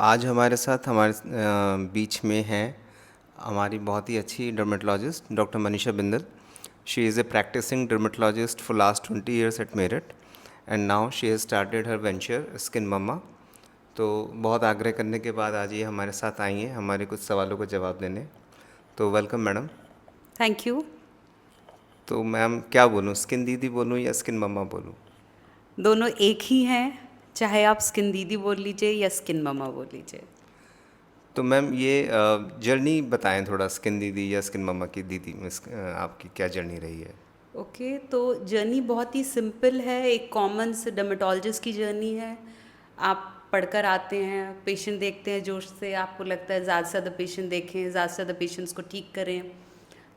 आज हमारे साथ हमारे बीच में हैं हमारी बहुत ही अच्छी dermatologist doctor Manisha Bindal. She is a practising dermatologist for last 20 years at Meerut and now she has started her venture skin mamma. तो बहुत आग्रह करने के बाद आज ये हमारे साथ आई हैं हमारे कुछ सवालों का जवाब देने. तो वेलकम मैडम. Thank you. तो मैम क्या बोलूँ, स्किन दीदी बोलूँ या स्किन मम्मा बोलूँ? दोनों एक ही हैं, चाहे आप स्किन दीदी बोल लीजिए या स्किन मम्मा बोल लीजिए. तो मैम ये जर्नी बताएं थोड़ा, स्किन दीदी या स्किन मम्मा की दीदी में आपकी क्या जर्नी रही है? ओके, तो जर्नी बहुत ही सिंपल है. एक कॉमन से डर्मेटोलॉजिस्ट की जर्नी है. आप पढ़कर आते हैं, पेशेंट देखते हैं जोश से, आपको लगता है ज़्यादा से ज़्यादा पेशेंट देखें, ज़्यादा से ज़्यादा पेशेंट्स को ठीक करें.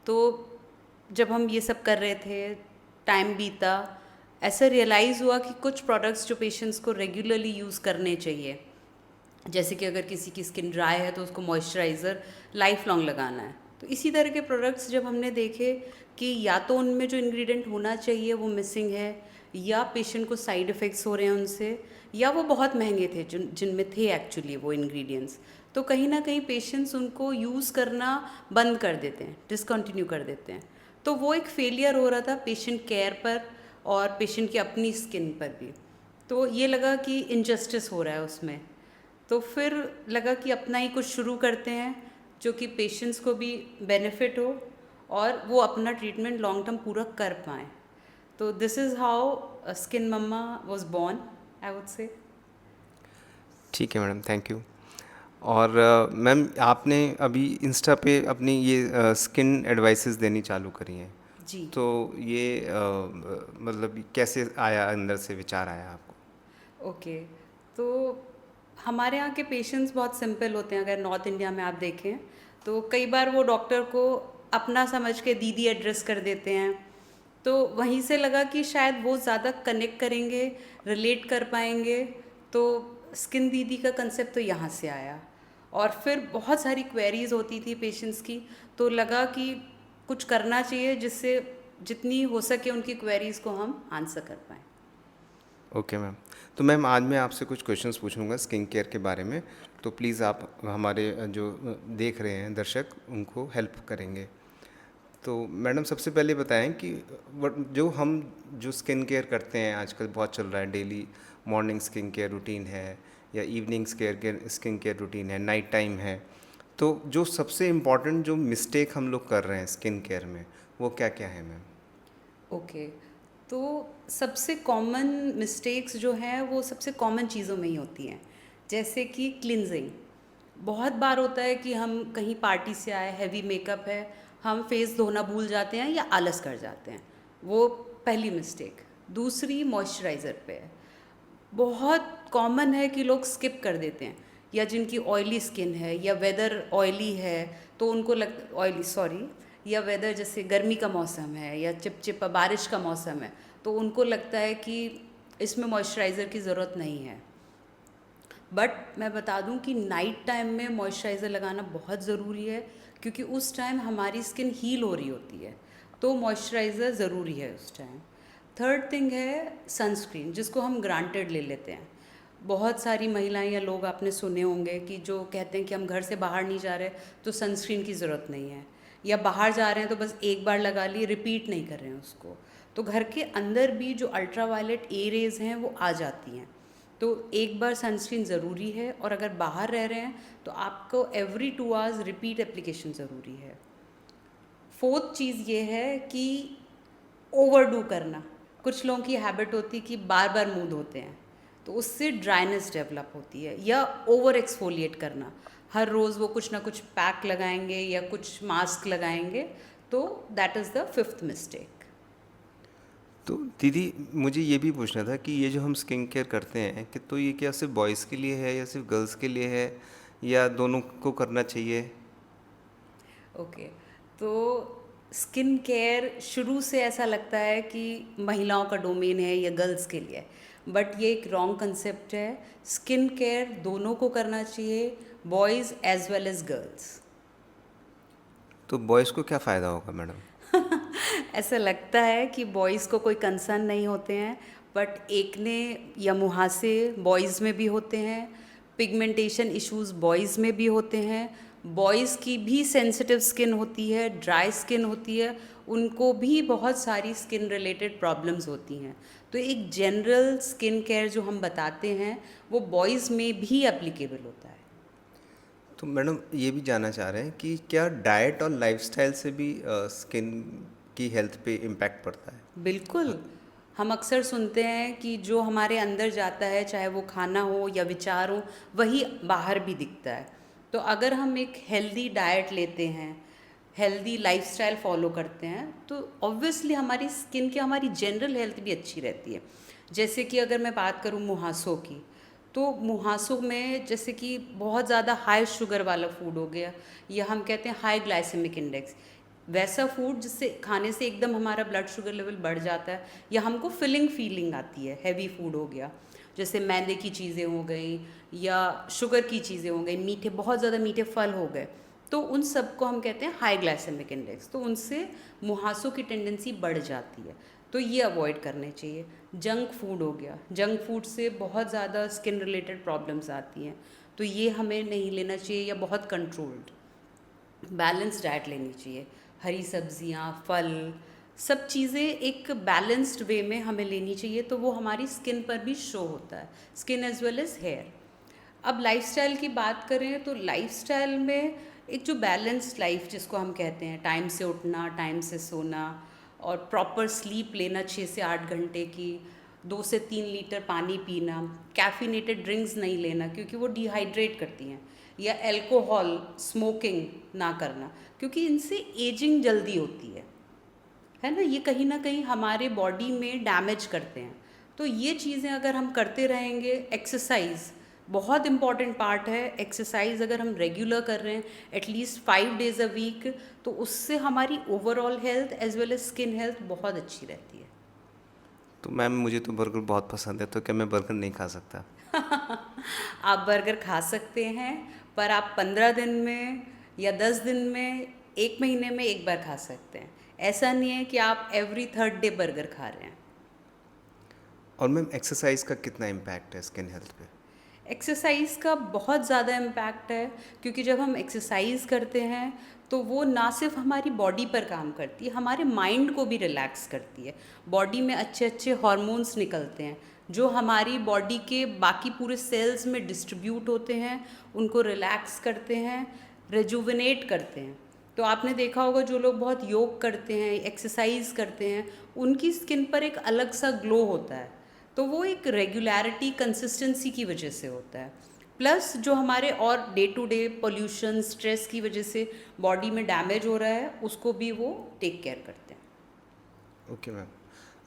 तो जब हम ये सब कर रहे थे, टाइम बीता, ऐसा रियलाइज़ हुआ कि कुछ प्रोडक्ट्स जो पेशेंट्स को रेगुलरली यूज़ करने चाहिए, जैसे कि अगर किसी की स्किन ड्राई है तो उसको मॉइस्चराइज़र लाइफ लॉन्ग लगाना है. तो इसी तरह के प्रोडक्ट्स जब हमने देखे कि या तो उनमें जो इंग्रेडिएंट होना चाहिए वो मिसिंग है, या पेशेंट को साइड इफ़ेक्ट्स हो रहे हैं उनसे, या वो बहुत महंगे थे जिनमें थे एक्चुअली वो इंग्रेडिएंट्स, तो कहीं ना कहीं पेशेंट्स उनको यूज़ करना बंद कर देते हैं, डिसकंटिन्यू कर देते हैं. तो वो एक फेलियर हो रहा था पेशेंट केयर पर और पेशेंट की अपनी स्किन पर भी. तो ये लगा कि इनजस्टिस हो रहा है उसमें. तो फिर लगा कि अपना ही कुछ शुरू करते हैं जो कि पेशेंट्स को भी बेनिफिट हो और वो अपना ट्रीटमेंट लॉन्ग टर्म पूरा कर पाएँ. तो this is how Skin Mamma was born, I would say. ठीक है मैडम, थैंक यू. और मैम आपने अभी इंस्टा पे अपनी ये स्किन एडवाइसेस देनी चालू करी हैं. जी. तो ये मतलब कैसे आया, अंदर से विचार आया आपको? ओके. तो हमारे यहाँ के पेशेंट्स बहुत सिंपल होते हैं. अगर नॉर्थ इंडिया में आप देखें तो कई बार वो डॉक्टर को अपना समझ के दीदी एड्रेस कर देते हैं. तो वहीं से लगा कि शायद वो ज़्यादा कनेक्ट करेंगे, रिलेट कर पाएंगे. तो स्किन दीदी का कंसेप्ट तो यहाँ से आया. और फिर बहुत सारी क्वेरीज होती थी पेशेंट्स की, तो लगा कि कुछ करना चाहिए जिससे जितनी हो सके उनकी क्वेरीज को हम आंसर कर पाएँ. Okay ma'am. तो मैम आज मैं आपसे कुछ क्वेश्चंस पूछूंगा स्किन केयर के बारे में. तो प्लीज़ आप हमारे जो देख रहे हैं दर्शक, उनको हेल्प करेंगे. तो मैडम सबसे पहले बताएं कि जो हम जो स्किन केयर करते हैं आजकल बहुत चल रहा है, daily morning skin care routine है या इवनिंग स्किन केयर रूटीन है, नाइट टाइम है. तो जो सबसे इम्पॉर्टेंट जो मिस्टेक हम लोग कर रहे हैं स्किन केयर में, वो क्या क्या है मैम? ओके. तो सबसे कॉमन मिस्टेक्स जो हैं वो सबसे कॉमन चीज़ों में ही होती हैं. जैसे कि क्लिनजिंग. बहुत बार होता है कि हम कहीं पार्टी से आए, हैवी मेकअप है, हम फेस धोना भूल जाते हैं या आलस कर जाते हैं. वो पहली मिस्टेक. दूसरी मॉइस्चराइज़र पे है. बहुत कॉमन है कि लोग स्किप कर देते हैं, या जिनकी ऑयली स्किन है या वेदर ऑयली है तो उनको लग ऑयली सॉरी, या वेदर जैसे गर्मी का मौसम है या चिपचिपा बारिश का मौसम है, तो उनको लगता है कि इसमें मॉइस्चराइज़र की ज़रूरत नहीं है. बट मैं बता दूं कि नाइट टाइम में मॉइस्चराइज़र लगाना बहुत ज़रूरी है, क्योंकि उस टाइम हमारी स्किन हील हो रही होती है. तो मॉइस्चराइज़र ज़रूरी है उस टाइम. थर्ड थिंग है सनस्क्रीन, जिसको हम ग्रांटेड ले लेते हैं. बहुत सारी महिलाएं या लोग आपने सुने होंगे कि जो कहते हैं कि हम घर से बाहर नहीं जा रहे तो सनस्क्रीन की ज़रूरत नहीं है, या बाहर जा रहे हैं तो बस एक बार लगा ली, रिपीट नहीं कर रहे हैं उसको. तो घर के अंदर भी जो अल्ट्रावायलेट ए रेज़ हैं वो आ जाती हैं. तो एक बार सनस्क्रीन ज़रूरी है, और अगर बाहर रह रहे हैं तो आपको एवरी 2 आवर्स रिपीट एप्लीकेशन ज़रूरी है. फोर्थ चीज़ ये है कि ओवरडू करना. कुछ लोगों की हैबिट होती है कि बार बार मुंह धोते हैं, तो उससे ड्राइनेस डेवलप होती है. या ओवर एक्सफोलिएट करना, हर रोज़ वो कुछ ना कुछ पैक लगाएंगे या कुछ मास्क लगाएंगे. तो that is the fifth mistake. तो दीदी मुझे ये भी पूछना था कि ये जो हम स्किन केयर करते हैं कि तो ये क्या सिर्फ बॉयज़ के लिए है या सिर्फ गर्ल्स के लिए है या दोनों को करना चाहिए? ओके. तो स्किन केयर शुरू से ऐसा लगता है कि महिलाओं का डोमेन है या गर्ल्स के लिए, बट ये एक रॉन्ग कंसेप्ट है. स्किन केयर दोनों को करना चाहिए, boys as well as girls. तो बॉयज़ को क्या फ़ायदा होगा मैडम? ऐसा लगता है कि बॉयज़ को कोई कंसर्न नहीं होते हैं, बट एकने या मुहासे बॉयज़ में भी होते हैं, पिगमेंटेशन इश्यूज बॉयज़ में भी होते हैं, बॉयज़ की भी सेंसिटिव स्किन होती है, ड्राई स्किन होती है, उनको भी बहुत सारी स्किन रिलेटेड प्रॉब्लम्स होती हैं। तो एक जनरल स्किन केयर जो हम बताते हैं वो बॉयज़ में भी एप्लीकेबल होता है। तो मैडम ये भी जानना चाह रहे हैं कि क्या डाइट और लाइफस्टाइल से भी स्किन की हेल्थ पे इम्पैक्ट पड़ता है? बिल्कुल। हम अक्सर सुनते हैं कि जो हमारे अंदर जाता है, चाहे वो खाना हो या विचार हो, वही बाहर भी दिखता है। तो अगर हम एक हेल्दी डाइट लेते हैं, हेल्दी लाइफस्टाइल फॉलो करते हैं, तो ऑब्वियसली हमारी स्किन की, हमारी जनरल हेल्थ भी अच्छी रहती है। जैसे कि अगर मैं बात करूँ मुहासों की, तो मुहासों में जैसे कि बहुत ज़्यादा हाई शुगर वाला फूड हो गया, या हम कहते हैं हाई ग्लाइसेमिक इंडेक्स, वैसा फूड जिससे खाने से एकदम हमारा ब्लड शुगर लेवल बढ़ जाता है, या हमको फिलिंग फीलिंग आती है, हैवी फूड हो गया, जैसे मैदे की चीज़ें हो गई या शुगर की चीज़ें हो गई, मीठे, बहुत ज़्यादा मीठे फल हो गए, तो उन सब को हम कहते हैं हाई ग्लाइसेमिक इंडेक्स। तो उनसे मुहासों की टेंडेंसी बढ़ जाती है, तो ये अवॉइड करने चाहिए। जंक फूड हो गया, जंक फूड से बहुत ज़्यादा स्किन रिलेटेड प्रॉब्लम्स आती हैं, तो ये हमें नहीं लेना चाहिए, या बहुत कंट्रोल्ड बैलेंस डाइट लेनी चाहिए। हरी सब्जियाँ, फल, सब चीज़ें एक बैलेंस्ड वे में हमें लेनी चाहिए, तो वो हमारी स्किन पर भी शो होता है, skin as well as hair. अब लाइफस्टाइल की बात करें तो लाइफस्टाइल में एक जो बैलेंस्ड लाइफ जिसको हम कहते हैं, टाइम से उठना, टाइम से सोना, और प्रॉपर स्लीप लेना 6 से 8 घंटे की, 2 से 3 लीटर पानी पीना, कैफिनेटेड ड्रिंक्स नहीं लेना क्योंकि वो डिहाइड्रेट करती हैं, या अल्कोहल, स्मोकिंग ना करना क्योंकि इनसे एजिंग जल्दी होती है ना, ये कहीं ना कहीं हमारे बॉडी में डैमेज करते हैं। तो ये चीज़ें अगर हम करते रहेंगे, एक्सरसाइज बहुत इम्पॉर्टेंट पार्ट है। एक्सरसाइज अगर हम रेगुलर कर रहे हैं एटलीस्ट 5 डेज अ वीक, तो उससे हमारी overall health as well as skin health बहुत अच्छी रहती है। तो मैम मुझे तो बर्गर बहुत पसंद है, तो क्या मैं बर्गर नहीं खा सकता? आप बर्गर खा सकते हैं, पर आप 15 दिन में या 10 दिन में, 1 महीने में एक बार खा सकते हैं। ऐसा नहीं है कि आप एवरी थर्ड डे बर्गर खा रहे हैं। और मैम एक्सरसाइज का कितना इम्पैक्ट है स्किन हेल्थ पे? एक्सरसाइज का बहुत ज़्यादा इम्पैक्ट है, क्योंकि जब हम एक्सरसाइज करते हैं तो वो ना सिर्फ हमारी बॉडी पर काम करती है, हमारे माइंड को भी रिलैक्स करती है। बॉडी में अच्छे अच्छे हार्मोन्स निकलते हैं जो हमारी बॉडी के बाकी पूरे सेल्स में डिस्ट्रीब्यूट होते हैं, उनको रिलैक्स करते हैं, रेजुविनेट करते हैं। तो आपने देखा होगा जो लोग बहुत योग करते हैं, एक्सरसाइज करते हैं, उनकी स्किन पर एक अलग सा ग्लो होता है। तो वो एक रेगुलरिटी, कंसिस्टेंसी की वजह से होता है। प्लस जो हमारे और day to day pollution, stress की वजह से बॉडी में डैमेज हो रहा है, उसको भी वो टेक केयर करते हैं। Okay ma'am.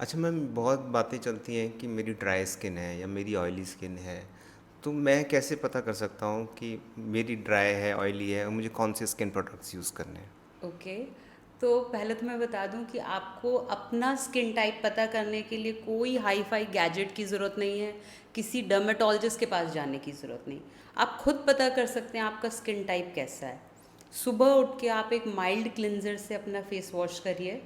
अच्छा मैम, बहुत बातें चलती हैं कि मेरी ड्राई स्किन है या मेरी ऑयली स्किन है, तो मैं कैसे पता कर सकता हूँ कि मेरी ड्राई है, ऑयली है, और मुझे कौन से स्किन प्रोडक्ट्स यूज़ करने हैं? ओके, तो पहले तो मैं बता दूं कि आपको अपना स्किन टाइप पता करने के लिए कोई हाई फाई गैजेट की ज़रूरत नहीं है, किसी डर्मेटोलॉजिस्ट के पास जाने की ज़रूरत नहीं। आप खुद पता कर सकते हैं आपका स्किन टाइप कैसा है। सुबह उठ के आप एक माइल्ड क्लिनजर से अपना फेस वॉश करिए,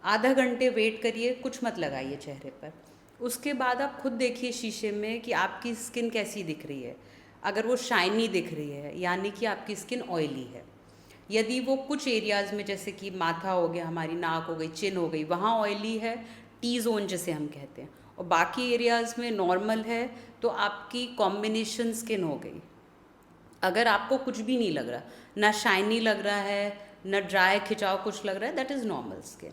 आधा घंटे वेट करिए, कुछ मत लगाइए चेहरे पर। उसके बाद आप खुद देखिए शीशे में कि आपकी स्किन कैसी दिख रही है। अगर वो शाइनी दिख रही है यानी कि आपकी स्किन ऑयली है। यदि वो कुछ एरियाज़ में, जैसे कि माथा हो गया, हमारी नाक हो गई, चिन हो गई, वहाँ ऑयली है, टी जोन जिसे हम कहते हैं, और बाकी एरियाज़ में नॉर्मल है, तो आपकी कॉम्बिनेशन स्किन हो गई। अगर आपको कुछ भी नहीं लग रहा, ना शाइनी लग रहा है, ना ड्राई खिंचाव कुछ लग रहा है, दैट इज़ नॉर्मल स्किन।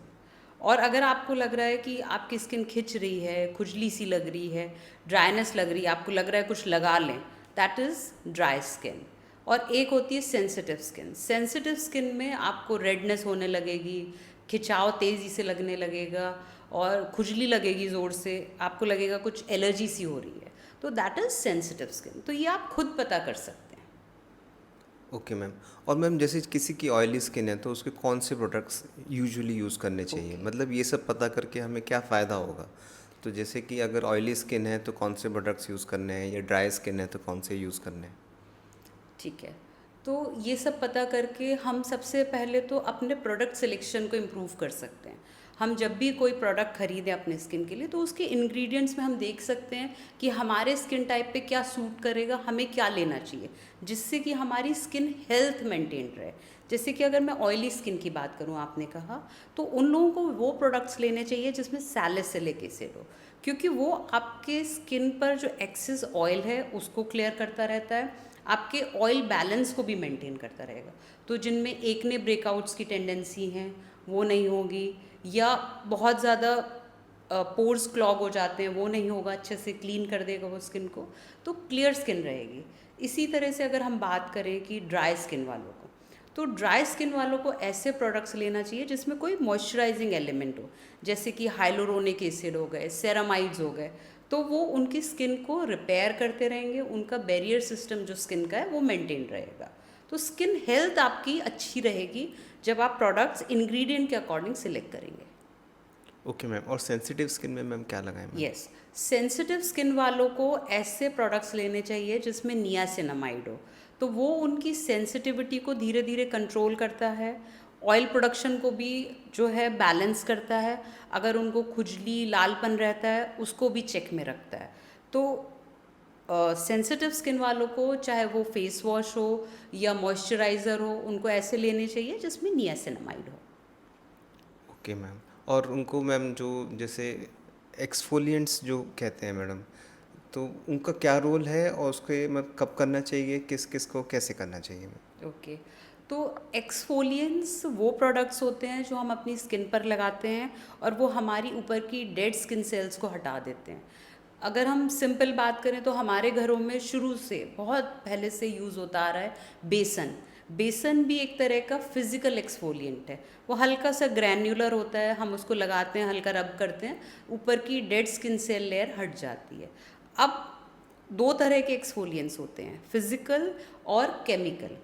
और अगर आपको लग रहा है कि आपकी स्किन खिंच रही है, खुजली सी लग रही है, ड्राइनेस लग रही है, आपको लग रहा है कुछ लगा लें, दैट इज़ ड्राई स्किन। और एक होती है सेंसिटिव स्किन। सेंसिटिव स्किन में आपको रेडनेस होने लगेगी, खिंचाव तेज़ी से लगने लगेगा, और खुजली लगेगी ज़ोर से, आपको लगेगा कुछ एलर्जी सी हो रही है, तो दैट इज़ सेंसिटिव स्किन। तो ये आप खुद पता कर सकते हैं। Okay ma'am. और मैम जैसे किसी की ऑयली स्किन है, तो उसके कौन से प्रोडक्ट्स यूजुअली यूज़ करने चाहिए? ओके, मतलब ये सब पता करके हमें क्या फ़ायदा होगा? तो जैसे कि अगर ऑयली स्किन है तो कौन से प्रोडक्ट्स यूज़ करने हैं, या ड्राई स्किन है तो कौन से यूज़ करने हैं? ठीक है। तो ये सब पता करके हम सबसे पहले तो अपने प्रोडक्ट सिलेक्शन को इम्प्रूव कर सकते हैं। हम जब भी कोई प्रोडक्ट खरीदें अपने स्किन के लिए तो उसके इंग्रेडिएंट्स में हम देख सकते हैं कि हमारे स्किन टाइप पे क्या सूट करेगा, हमें क्या लेना चाहिए जिससे कि हमारी स्किन हेल्थ मेंटेन रहे। जैसे कि अगर मैं ऑयली स्किन की बात करूं, आपने कहा, तो उन लोगों को वो प्रोडक्ट्स लेने चाहिए जिसमें सैलिसिलिक एसिड हो, क्योंकि वो आपके स्किन पर जो एक्सेस ऑयल है उसको क्लियर करता रहता है, आपके ऑयल बैलेंस को भी मेंटेन करता रहेगा। तो जिनमें एकने ब्रेकआउट्स की टेंडेंसी हैं वो नहीं होगी, या बहुत ज़्यादा पोर्स क्लॉग हो जाते हैं वो नहीं होगा, अच्छे से क्लीन कर देगा वो स्किन को, तो क्लियर स्किन रहेगी। इसी तरह से अगर हम बात करें कि ड्राई स्किन वालों को, तो ड्राई स्किन वालों को ऐसे प्रोडक्ट्स लेना चाहिए जिसमें कोई मॉइस्चराइजिंग एलिमेंट हो, जैसे कि हाइलोरोनिक एसिड हो गए, सेरामाइड्स हो गए, तो वो उनकी स्किन को रिपेयर करते रहेंगे, उनका बैरियर सिस्टम जो स्किन का है वो मेंटेन रहेगा। तो स्किन हेल्थ आपकी अच्छी रहेगी जब आप प्रोडक्ट्स इंग्रेडिएंट के अकॉर्डिंग सिलेक्ट करेंगे। ओके मैम, और सेंसिटिव स्किन में मैम क्या लगाएं मैम? यस, सेंसिटिव स्किन वालों को ऐसे प्रोडक्ट्स लेने चाहिए जिसमें नियासिनामाइड हो, तो वो उनकी सेंसिटिविटी को धीरे धीरे कंट्रोल करता है, ऑयल प्रोडक्शन को भी जो है बैलेंस करता है, अगर उनको खुजली लालपन रहता है उसको भी चेक में रखता है। तो सेंसिटिव स्किन वालों को चाहे वो फेस वॉश हो या मॉइस्चराइज़र हो, उनको ऐसे लेने चाहिए जिसमें नियासिनामाइड हो। ओके मैम, और उनको मैम जो जैसे एक्सफोलिएंट्स जो कहते हैं मैडम, तो उनका क्या रोल है और उसके मतलब कब करना चाहिए, किस किस को कैसे करना चाहिए मैम? ओके, तो एक्सफोलिएंट्स वो प्रोडक्ट्स होते हैं जो हम अपनी स्किन पर लगाते हैं और वो हमारी ऊपर की डेड स्किन सेल्स को हटा देते हैं। अगर हम सिंपल बात करें तो हमारे घरों में शुरू से बहुत पहले से यूज़ होता आ रहा है बेसन। बेसन भी एक तरह का फिजिकल एक्सफोलिएंट है, वो हल्का सा ग्रैन्युलर होता है, हम उसको लगाते हैं, हल्का रब करते हैं, ऊपर की डेड स्किन सेल लेयर हट जाती है। अब दो तरह के एक्सफोलिएंट्स होते हैं, फिजिकल और केमिकल।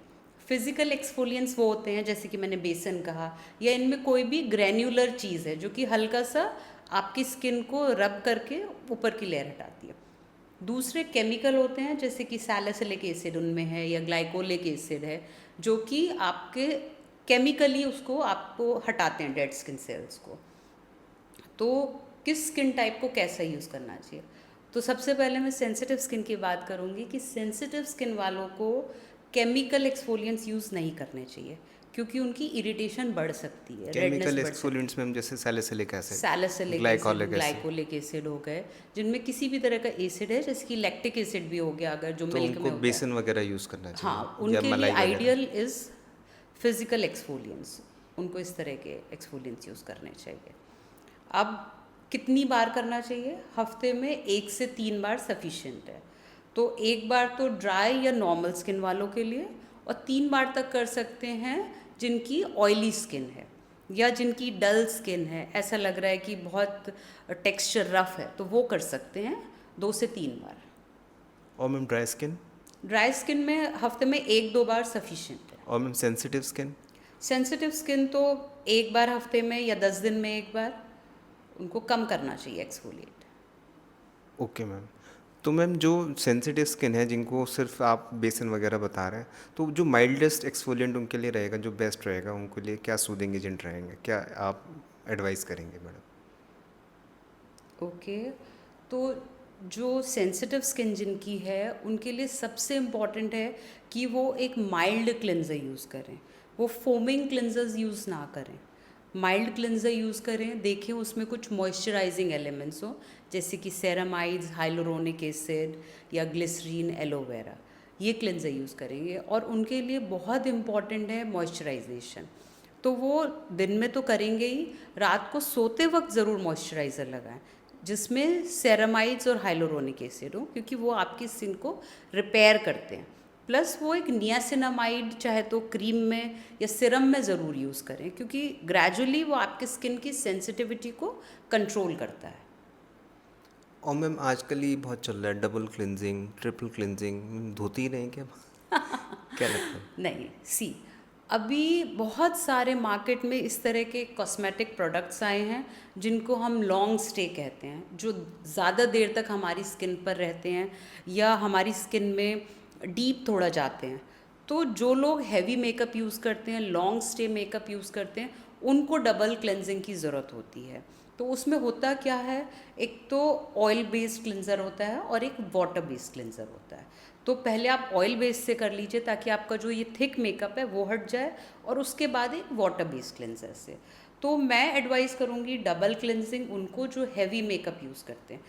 फिजिकल एक्सफोलिएंट्स वो होते हैं जैसे कि मैंने बेसन कहा, या इनमें कोई भी ग्रैन्युलर चीज़ है जो कि हल्का सा आपकी स्किन को रब करके ऊपर की लेयर हटाती है। दूसरे केमिकल होते हैं जैसे कि सैलिसिलिक एसिड उनमें है या ग्लाइकोलिक एसिड है, जो कि आपके केमिकली उसको आपको हटाते हैं डेड स्किन सेल्स को। तो किस स्किन टाइप को कैसा यूज़ करना चाहिए, तो सबसे पहले मैं सेंसिटिव स्किन की बात करूँगी कि सेंसिटिव स्किन वालों को केमिकल एक्सफोलिएंट्स यूज़ नहीं करने चाहिए, क्योंकि उनकी इरिटेशन बढ़ सकती है, रेडनेस केमिकल बढ़ सकती है। एक्सफोलिएंट्स मैम जैसे salicylic acid, salicylic acid, glycolic acid, glycolic acid हो गए, जिनमें किसी भी तरह का एसिड है, जैसे कि लैक्टिक एसिड भी हो गया अगर जो तो मिल्क उनको में होता है। बेसन वगैरह यूज़ करना हाँ, चाहिए या उनके लिए मलाई वगैरह? आइडियल इज़ फिजिकल एक्सफोलिएंट्स, उनको इस तरह के एक्सफोलिएंट्स यूज़ करने चाहिए। अब कितनी बार करना चाहिए? हफ्ते में 1 से 3 बार सफिशिएंट है। तो एक बार तो ड्राई या नॉर्मल स्किन वालों के लिए, और 3 बार तक कर सकते हैं जिनकी ऑयली स्किन है या जिनकी डल स्किन है, ऐसा लग रहा है कि बहुत टेक्सचर रफ है, तो वो कर सकते हैं 2 से 3 बार। और ma'am dry skin? Dry skin में हफ्ते में 1-2 बार सफिशिएंट है। और ma'am sensitive skin? Sensitive skin तो 1 बार हफ्ते में या 10 दिन में 1 बार, उनको कम करना चाहिए एक्सफोलिएट। ओके मैम, तो मैम जो सेंसिटिव स्किन है जिनको सिर्फ आप बेसन वगैरह बता रहे हैं, तो जो माइल्डेस्ट एक्सफोलिएंट उनके लिए रहेगा, जो बेस्ट रहेगा उनके लिए, क्या सूदिंग एजेंट रहेंगे, क्या आप एडवाइस करेंगे मैडम? ओके, तो जो सेंसिटिव स्किन जिनकी है उनके लिए सबसे इम्पॉर्टेंट है कि वो एक माइल्ड क्लिनज़र यूज़ करें, वो फोमिंग क्लिनजर्स यूज़ ना करें, माइल्ड क्लिनज़र यूज़ करें। देखें उसमें कुछ मॉइस्चराइजिंग एलिमेंट्स हो, जैसे कि सेरामाइड्स, हाइलोरोनिक एसिड या ग्लिसरीन, एलोवेरा, ये क्लिनज़र यूज़ करेंगे। और उनके लिए बहुत इम्पॉर्टेंट है मॉइस्चराइजेशन, तो वो दिन में तो करेंगे ही, रात को सोते वक्त ज़रूर मॉइस्चराइज़र लगाएं जिसमें सेरामाइड्स और हाइलोरोनिक एसिड हो, क्योंकि वो आपकी स्किन को रिपेयर करते हैं। प्लस वो एक नियासिनामाइड चाहे तो क्रीम में या सिरम में ज़रूर यूज़ करें, क्योंकि ग्रेजुअली वो आपकी स्किन की सेंसिटिविटी को कंट्रोल करता है। और मैम आजकल ये बहुत चल रहा है डबल क्लिनजिंग, ट्रिपल क्लिनजिंग, धोती ही नहीं क्या? क्या लगता है? नहीं, सी, अभी बहुत सारे मार्केट में इस तरह के कॉस्मेटिक प्रोडक्ट्स आए हैं जिनको हम लॉन्ग स्टे कहते हैं, जो ज़्यादा देर तक हमारी स्किन पर रहते हैं या हमारी स्किन में डीप थोड़ा जाते हैं। तो जो लोग हैवी मेकअप यूज़ करते हैं, लॉन्ग स्टे मेकअप यूज़ करते हैं, उनको डबल क्लेंजिंग की ज़रूरत होती है। तो उसमें होता क्या है, एक तो ऑयल बेस्ड क्लिनज़र होता है और एक वाटर बेस्ड क्लिनज़र होता है। तो पहले आप ऑयल बेस्ड से कर लीजिए ताकि आपका जो ये थिक मेकअप है वो हट जाए, और उसके बाद एक वाटर बेस्ड क्लिनज़र से। तो मैं एडवाइस करूँगी डबल क्लिनजिंग उनको जो हैवी मेकअप यूज़ करते हैं।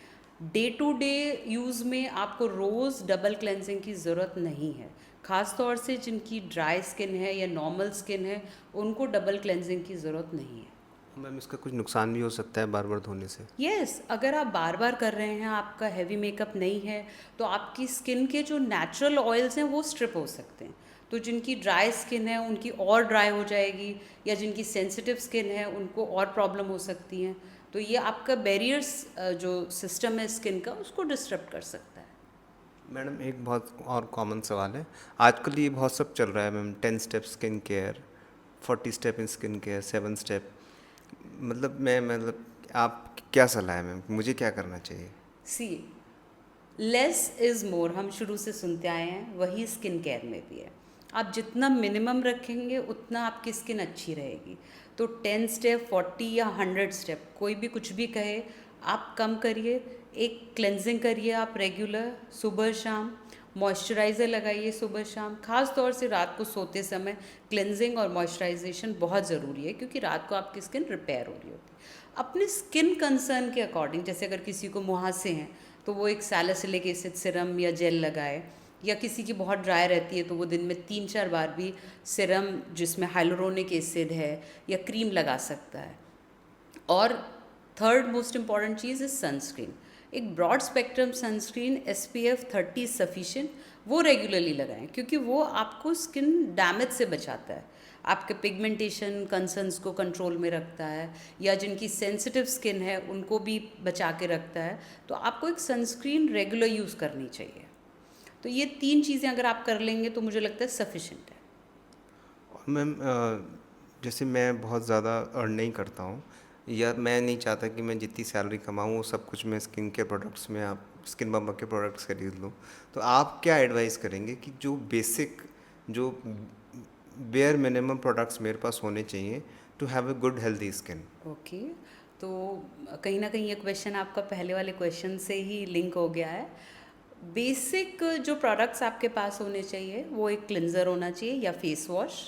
डे टू डे यूज़ में आपको रोज़ डबल क्लेंजिंग की ज़रूरत नहीं है। ख़ास तौर से जिनकी ड्राई स्किन है या नॉर्मल स्किन है, उनको डबल क्लेंजिंग की ज़रूरत नहीं है। मैम इसका कुछ नुकसान भी हो सकता है बार बार धोने से? यस, अगर आप बार बार कर रहे हैं, आपका हैवी मेकअप नहीं है, तो आपकी स्किन के जो नेचुरल ऑयल्स हैं वो स्ट्रिप हो सकते हैं। तो जिनकी ड्राई स्किन है उनकी और ड्राई हो जाएगी, या जिनकी सेंसिटिव स्किन है उनको और प्रॉब्लम हो सकती हैं। तो ये आपका बैरियर्स जो सिस्टम है स्किन का, उसको डिस्टर्ब कर सकता है। मैडम एक बहुत और कॉमन सवाल है, आजकल ये बहुत सब चल रहा है ma'am, 10 step skin care, 40 step in skin care, 7 step, मतलब आप क्या सलाह है मैम, मुझे क्या करना चाहिए? सी, लेस इज़ मोर हम शुरू से सुनते आए हैं, वही स्किन केयर में भी है। आप जितना मिनिमम रखेंगे उतना आपकी स्किन अच्छी रहेगी। तो 10 स्टेप, 40 या 100 स्टेप, कोई भी कुछ भी कहे, आप कम करिए। एक क्लेंजिंग करिए आप रेगुलर, सुबह शाम। मॉइस्चराइज़र लगाइए सुबह शाम, ख़ास तौर से रात को सोते समय क्लेंजिंग और मॉइस्चराइजेशन बहुत ज़रूरी है, क्योंकि रात को आपकी स्किन रिपेयर हो रही होती है। अपने स्किन कंसर्न के अकॉर्डिंग, जैसे अगर किसी को मुहासे हैं तो वो एक सैलिसिलिक एसिड सिरम या जेल लगाए, या किसी की बहुत ड्राई रहती है तो वो दिन में 3-4 बार भी सिरम जिसमें हाइलुरोनिक एसिड है या क्रीम लगा सकता है। और थर्ड मोस्ट इम्पॉर्टेंट चीज़ इज़ सनस्क्रीन। एक broad spectrum sunscreen SPF 30 sufficient, वो रेगुलरली लगाएं, क्योंकि वो आपको स्किन डैमेज से बचाता है, आपके पिगमेंटेशन कंसर्न्स को कंट्रोल में रखता है, या जिनकी सेंसिटिव स्किन है उनको भी बचा के रखता है। तो आपको एक सनस्क्रीन रेगुलर यूज़ करनी चाहिए। तो ये 3 चीज़ें अगर आप कर लेंगे तो मुझे लगता है सफिशिएंट है। और मैम जैसे मैं बहुत ज़्यादा अर्न नहीं करता हूँ, या मैं नहीं चाहता कि मैं जितनी सैलरी कमाऊँ वो सब कुछ मैं स्किन के प्रोडक्ट्स में, आप स्किन मम्मा के प्रोडक्ट्स खरीद लूँ, तो आप क्या एडवाइस करेंगे कि जो बेसिक, जो बेयर मिनिमम प्रोडक्ट्स मेरे पास होने चाहिए to have a good healthy skin? Okay, तो कहीं ना कहीं ये क्वेश्चन आपका पहले वाले क्वेश्चन से ही लिंक हो गया है। बेसिक जो प्रोडक्ट्स आपके पास होने चाहिए, वो एक क्लिनज़र होना चाहिए या फेस वॉश,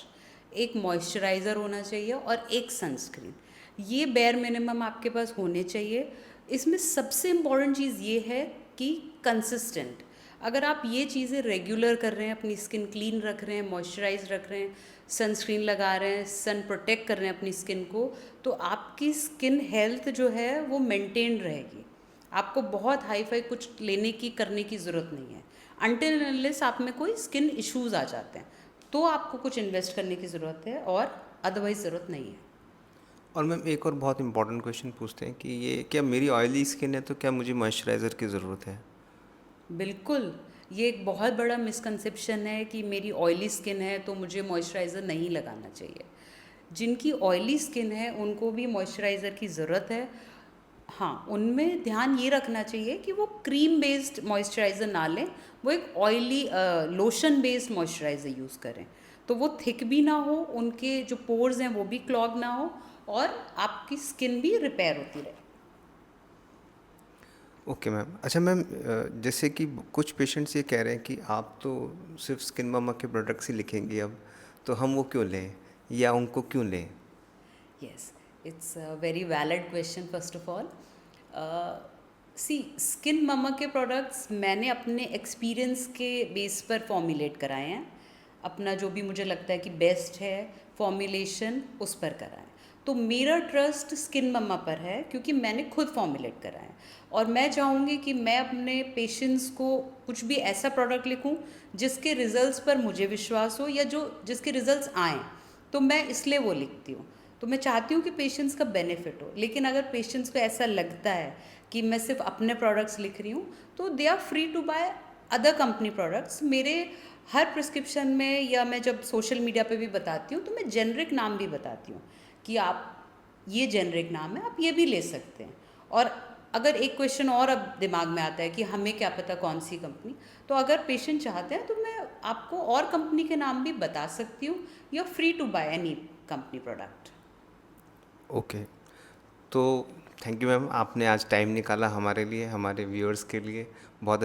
एक मॉइस्चराइज़र होना चाहिए और एक सनस्क्रीन। ये बेयर मिनिमम आपके पास होने चाहिए। इसमें सबसे इम्पॉर्टेंट चीज़ ये है कि कंसिस्टेंट, अगर आप ये चीज़ें रेगुलर कर रहे हैं, अपनी स्किन क्लीन रख रहे हैं, मॉइस्चराइज रख रहे हैं, सनस्क्रीन लगा रहे हैं, सन प्रोटेक्ट कर रहे हैं अपनी स्किन को, तो आपकी स्किन हेल्थ जो है वो मेंटेन रहेगी। आपको बहुत हाई फाई कुछ लेने की करने की ज़रूरत नहीं है। अनटिल अनलेस आप में कोई स्किन इश्यूज़ आ जाते हैं तो आपको कुछ इन्वेस्ट करने की ज़रूरत है, और अदरवाइज़ ज़रूरत नहीं है। और मैम एक और बहुत इंपॉर्टेंट क्वेश्चन पूछते हैं कि ये क्या मेरी ऑयली स्किन है तो क्या मुझे मॉइस्चराइज़र की ज़रूरत है? बिल्कुल, ये एक बहुत बड़ा मिसकंसेप्शन है कि मेरी ऑयली स्किन है तो मुझे मॉइस्चराइज़र नहीं लगाना चाहिए। जिनकी ऑयली स्किन है उनको भी मॉइस्चराइज़र की ज़रूरत है। हाँ, उनमें ध्यान ये रखना चाहिए कि वो क्रीम बेस्ड मॉइस्चराइज़र ना लें, वो एक oily lotion based moisturiser use करें। तो वो थिक भी ना हो, उनके जो पोर्स हैं वो भी क्लॉग ना हो, और आपकी स्किन भी रिपेयर होती रहे। Okay ma'am. अच्छा मैम, जैसे कि कुछ पेशेंट्स ये कह रहे हैं कि आप तो सिर्फ स्किन मामा के प्रोडक्ट्स ही लिखेंगे अब, तो हम वो क्यों लें या उनको क्यों लें? Yes, it's a very valid question first of all. See, Skin Mama के प्रोडक्ट्स मैंने अपने एक्सपीरियंस के बेस पर फॉर्मुलेट कराए हैं। अपना जो भी मुझे लगता है कि बेस्ट है फॉर्मुलेशन, उस पर कराएं। तो मेरा ट्रस्ट स्किन ममा पर है क्योंकि मैंने खुद फॉर्मुलेट कराए हैं, और मैं चाहूँगी कि मैं अपने पेशेंट्स को कुछ भी ऐसा प्रोडक्ट लिखूँ जिसके रिजल्ट्स पर मुझे विश्वास हो, या जो जिसके रिजल्ट्स आएँ, तो मैं इसलिए वो लिखती हूँ। तो मैं चाहती हूँ कि पेशेंट्स का बेनिफिट हो, लेकिन अगर पेशेंट्स को ऐसा लगता है कि मैं सिर्फ अपने प्रोडक्ट्स लिख रही हूँ, तो they are free to buy other company products. मेरे हर प्रिस्क्रिप्शन में, या मैं जब सोशल मीडिया पे भी बताती हूँ, तो मैं जेनरिक नाम भी बताती हूँ कि आप, ये जेनरिक नाम है, आप ये भी ले सकते हैं। और अगर एक क्वेश्चन और अब दिमाग में आता है कि हमें क्या पता कौन सी कंपनी, तो अगर पेशेंट चाहते हैं तो मैं आपको और कंपनी के नाम भी बता सकती हूँ। You are free to buy any company product. Okay, तो थैंक यू मैम, आपने आज टाइम निकाला हमारे लिए, हमारे व्यूअर्स के लिए। बहुत